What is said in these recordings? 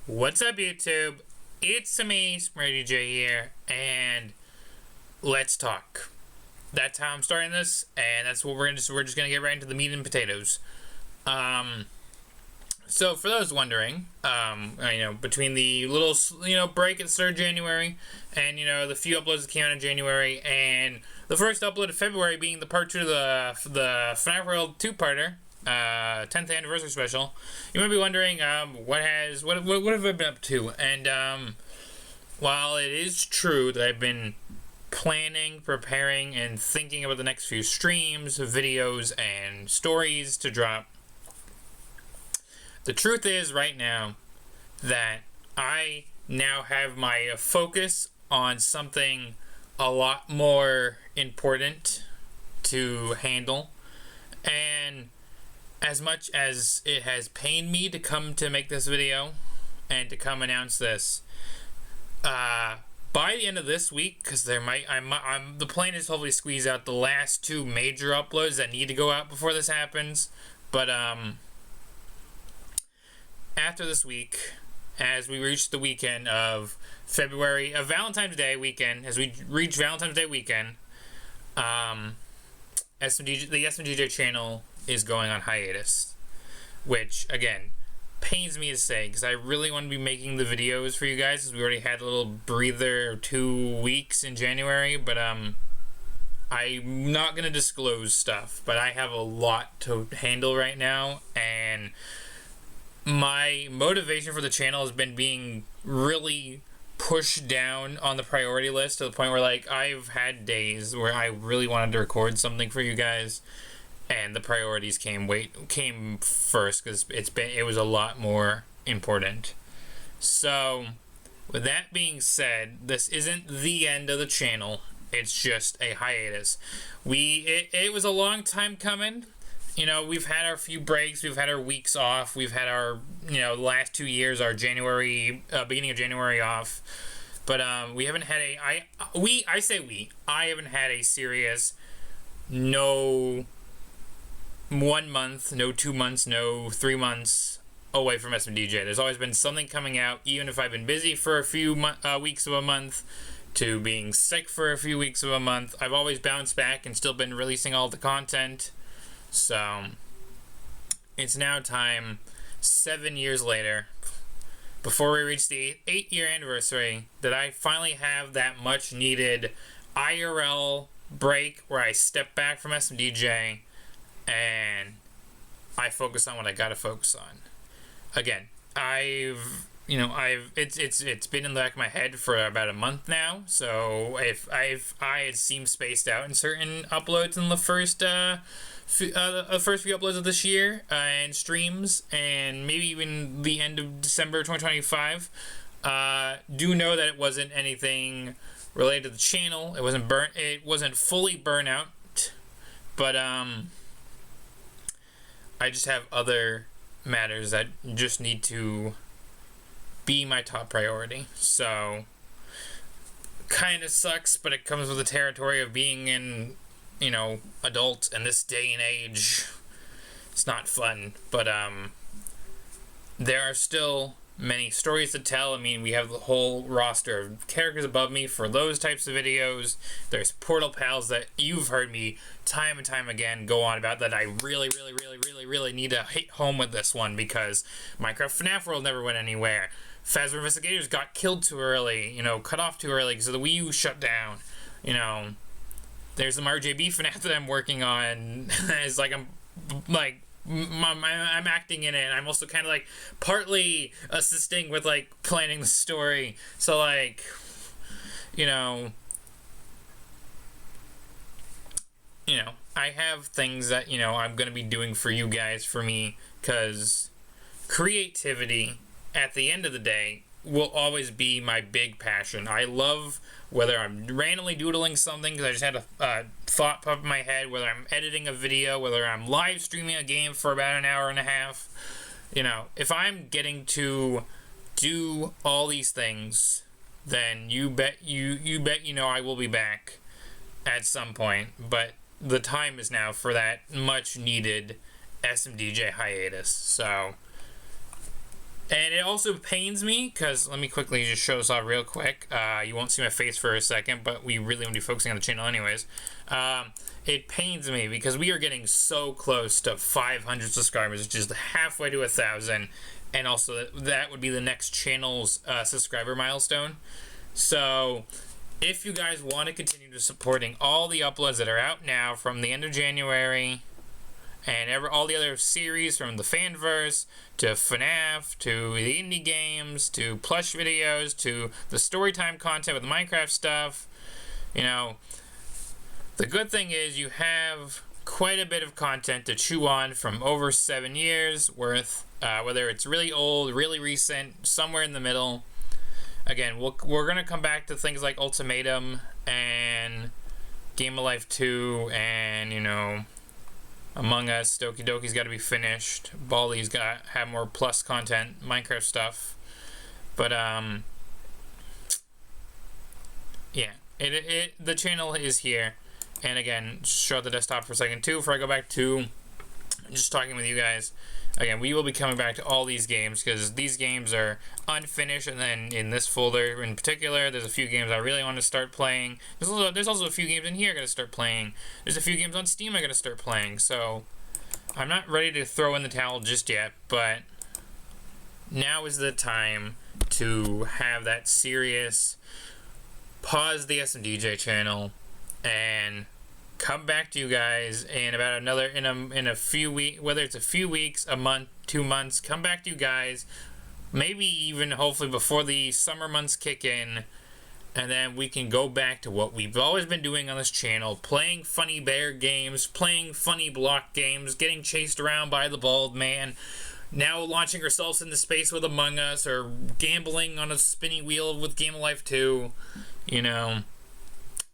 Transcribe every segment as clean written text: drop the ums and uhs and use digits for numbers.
What's up, YouTube? It's me, DJ here, and let's talk. That's how I'm starting this, and that's what we're just gonna get right into the meat and potatoes. So for those wondering, between the little break at the start of January, and the few uploads that came out in January, and the first upload of February being the part 2 of the FNAF World 2-parter. 10th anniversary special. You might be wondering, what have I been up to? And while it is true that I've been planning, preparing, and thinking about the next few streams, videos, and stories to drop, the truth is right now that I now have my focus on something a lot more important to handle, and as much as it has pained me to come to make this video and to come announce this, by the end of this week, because the plan is to hopefully squeeze out the last 2 major uploads that need to go out before this happens. But after this week, as we reach the weekend of February, Valentine's Day weekend, as we reach Valentine's Day weekend, the SMDJ channel is going on hiatus, which again pains me to say because I really want to be making the videos for you guys, because we already had a little breather 2 weeks in January. But I'm not gonna disclose stuff, but I have a lot to handle right now, and my motivation for the channel has been being really pushed down on the priority list to the point where, like, I've had days where I really wanted to record something for you guys, and the priorities came first because it was a lot more important. So with that being said, this isn't the end of the channel. It's just a hiatus. It was a long time coming. We've had our few breaks, we've had our weeks off, we've had our last 2 years, our beginning of January off, but we haven't had I haven't had a serious, no 1 month, no 2 months, no 3 months away from SMDJ. There's always been something coming out, even if I've been busy for a few weeks of a month, to being sick for a few weeks of a month. I've always bounced back and still been releasing all the content. So it's now time, 7 years later, before we reach the 8-year anniversary, that I finally have that much needed IRL break where I step back from SMDJ and I focus on what I gotta focus on. Again, it's been in the back of my head for about a month now. So if I had seemed spaced out in certain uploads in the first few uploads of this year, and streams, and maybe even the end of December 2025, do know that it wasn't anything related to the channel. It wasn't fully burnout, but I just have other matters that just need to be my top priority. So kind of sucks, but it comes with the territory of being in adult in this day and age. It's not fun, but there are still many stories to tell. I mean, we have the whole roster of characters above me for those types of videos. There's Portal Pals that you've heard me time and time again go on about, that I really need to hit home with this one, because Minecraft FNAF World never went anywhere. Phasma Investigators got killed too early, cut off too early because the Wii U shut down. There's the RJB FNAF that I'm working on. It's like I'm acting in it, and I'm also kind of like partly assisting with like planning the story. So I have things that I'm gonna be doing for you guys, for me, because creativity at the end of the day will always be my big passion. I love whether I'm randomly doodling something because I just had a thought pop in my head, whether I'm editing a video, whether I'm live streaming a game for about an hour and a half. If I'm getting to do all these things, then you bet I will be back at some point. But the time is now for that much needed SMDJ hiatus. So And it also pains me because, let me quickly just show this off real quick. You won't see my face for a second, but we really want to be focusing on the channel anyways. It pains me because we are getting so close to 500 subscribers, which is halfway to 1,000. And also that would be the next channel's subscriber milestone. So if you guys want to continue to supporting all the uploads that are out now from the end of January, and all the other series from the Fanverse to FNAF to the indie games to plush videos to the storytime content with the Minecraft stuff, you know, the good thing is you have quite a bit of content to chew on from over 7 years worth, whether it's really old, really recent, somewhere in the middle. Again, we're going to come back to things like Ultimatum and Game of Life 2 and, you know, Among Us. Doki Doki's got to be finished. Baldi's got to have more plus content, Minecraft stuff. But yeah, the channel is here. And again, show the desktop for a second too before I go back to just talking with you guys. Again, we will be coming back to all these games because these games are unfinished, and then in this folder in particular, there's a few games I really want to start playing. There's also a few games in here I gotta start playing. There's a few games on Steam I gotta start playing, so I'm not ready to throw in the towel just yet, but now is the time to have that serious pause the SMDJ channel and come back to you guys in about another in a few weeks, whether it's a few weeks, a month, 2 months. Come back to you guys, maybe even hopefully before the summer months kick in, and then we can go back to what we've always been doing on this channel: playing funny bear games, playing funny block games, getting chased around by the bald man, now launching ourselves into space with Among Us, or gambling on a spinny wheel with Game of Life 2. You know,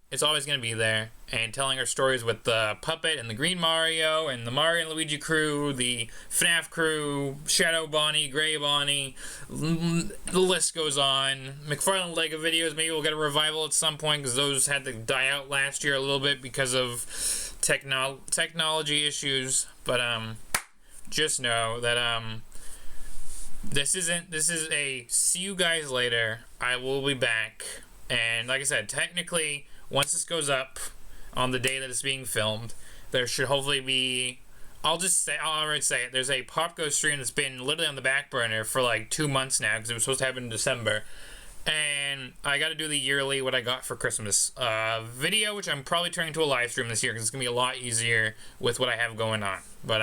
it's always going to be there. And telling our stories with the Puppet and the Green Mario and the Mario and Luigi crew, the FNAF crew, Shadow Bonnie, Gray Bonnie, the list goes on. McFarlane Lego videos, maybe we'll get a revival at some point because those had to die out last year a little bit because of technology issues. But just know that this is a see you guys later. I will be back. And like I said, technically, once this goes up on the day that it's being filmed, there should hopefully be, I'll already say it, there's a Pop Go stream that's been literally on the back burner for like 2 months now because it was supposed to happen in December. And I got to do the yearly what I got for Christmas video, which I'm probably turning into a live stream this year because it's going to be a lot easier with what I have going on. But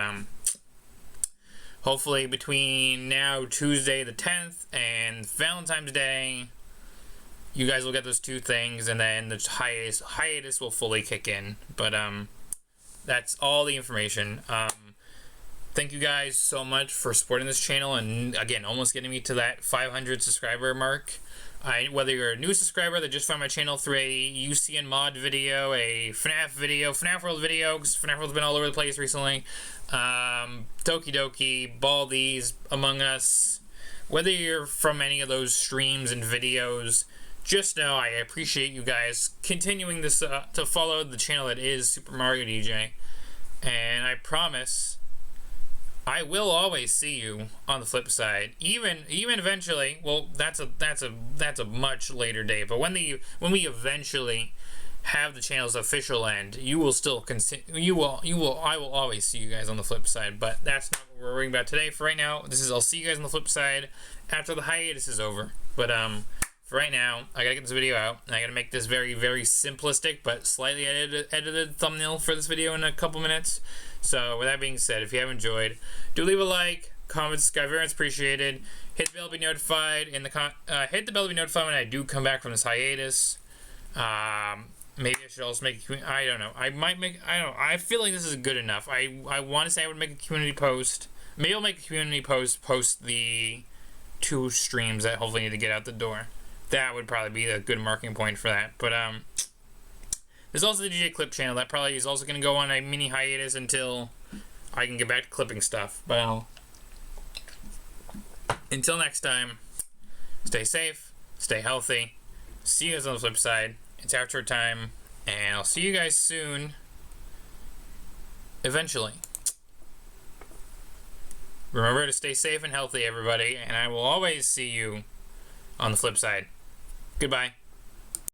hopefully between now, Tuesday the 10th, and Valentine's Day, you guys will get those two things, and then the hiatus will fully kick in. But that's all the information. Thank you guys so much for supporting this channel, and again, almost getting me to that 500 subscriber mark. Whether you're a new subscriber that just found my channel through a UCN mod video, a FNAF video, FNAF World video, because FNAF World's been all over the place recently, Doki Doki, Baldi's, Among Us, whether you're from any of those streams and videos, just know I appreciate you guys continuing this to follow the channel that is Super Mario DJ, and I promise I will always see you on the flip side. Even eventually. Well, that's a much later date. But when we eventually have the channel's official end, you will still I will always see you guys on the flip side. But that's not what we're worrying about today. For right now, I'll see you guys on the flip side after the hiatus is over. But for right now, I gotta get this video out, and I gotta make this very, very simplistic but slightly edited thumbnail for this video in a couple minutes. So with that being said, if you have enjoyed, do leave a like, comment, subscribe, very much appreciated. Hit the bell to be notified hit the bell to be notified when I do come back from this hiatus. Maybe I should also make I don't know. I feel like this is good enough. I want to say I would make a community post. Maybe I'll make a community post the 2 streams that hopefully need to get out the door. That would probably be a good marking point for that. But there's also the DJ Clip channel that probably is also going to go on a mini hiatus until I can get back to clipping stuff. But until next time, stay safe, stay healthy. See you guys on the flip side. It's outro time, and I'll see you guys soon. Eventually. Remember to stay safe and healthy, everybody, and I will always see you on the flip side. Goodbye.